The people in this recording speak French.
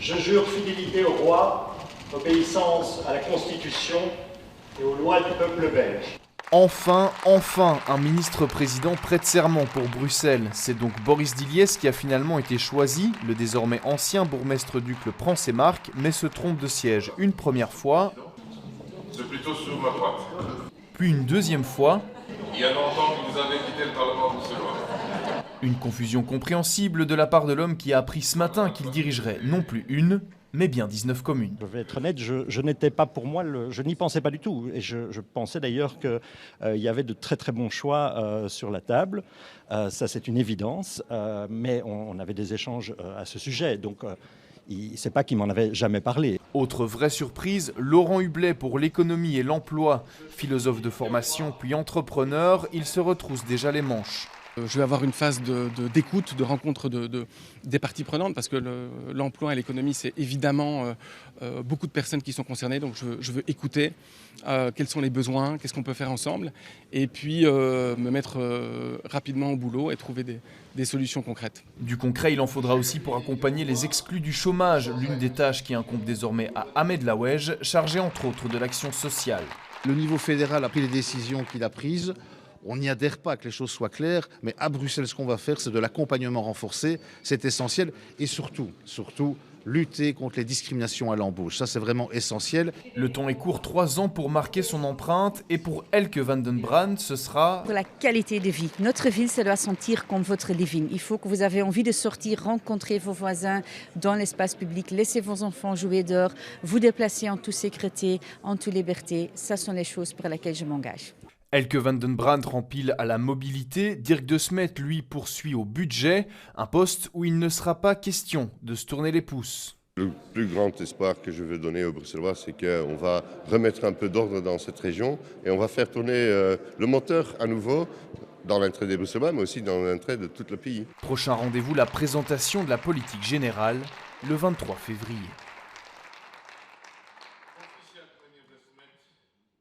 Je jure fidélité au roi, obéissance à la Constitution et aux lois du peuple belge. Enfin, un ministre-président prête serment pour Bruxelles. C'est donc Boris Diliès qui a finalement été choisi. Le désormais ancien bourgmestre d'Uccle prend ses marques, mais se trompe de siège une première fois. C'est plutôt sur ma droite. Puis une deuxième fois. Il y a longtemps que vous avez quitté le Parlement bruxellois. Une confusion compréhensible de la part de l'homme qui a appris ce matin qu'il dirigerait non plus une, mais bien 19 communes. Je vais être honnête, je n'étais pas pour moi, je n'y pensais pas du tout. Et je pensais d'ailleurs qu'il y avait de très très bons choix sur la table. Ça c'est une évidence, mais on avait des échanges à ce sujet. Donc c'est pas qu'il m'en avait jamais parlé. Autre vraie surprise, Laurent Hublet pour l'économie et l'emploi. Philosophe de formation puis entrepreneur, il se retrousse déjà les manches. Je vais avoir une phase d'écoute, de rencontre des parties prenantes parce que l'emploi et l'économie, c'est évidemment beaucoup de personnes qui sont concernées. Donc je veux écouter quels sont les besoins, qu'est-ce qu'on peut faire ensemble et puis me mettre rapidement au boulot et trouver des solutions concrètes. Du concret, il en faudra aussi pour accompagner les exclus du chômage, l'une des tâches qui incombe désormais à Ahmed Laouej, chargé entre autres de l'action sociale. Le niveau fédéral a pris les décisions qu'il a prises. On n'y adhère pas, que les choses soient claires, mais à Bruxelles, ce qu'on va faire, c'est de l'accompagnement renforcé, c'est essentiel, et surtout, lutter contre les discriminations à l'embauche. Ça, c'est vraiment essentiel. Le temps est court, 3 ans pour marquer son empreinte, et pour Elke van den Brand, ce sera... Pour la qualité de vie. Notre ville, ça doit sentir comme votre living. Il faut que vous avez envie de sortir, rencontrer vos voisins dans l'espace public, laisser vos enfants jouer dehors, vous déplacer en toute sécurité, en toute liberté. Ça sont les choses pour lesquelles je m'engage. Elke van den Brand rempile à la mobilité, Dirk de Smet, lui, poursuit au budget, un poste où il ne sera pas question de se tourner les pouces. Le plus grand espoir que je veux donner aux Bruxellois, c'est qu'on va remettre un peu d'ordre dans cette région et on va faire tourner le moteur à nouveau dans l'intérêt des Bruxellois, mais aussi dans l'intérêt de tout le pays. Prochain rendez-vous, la présentation de la politique générale, le 23 février.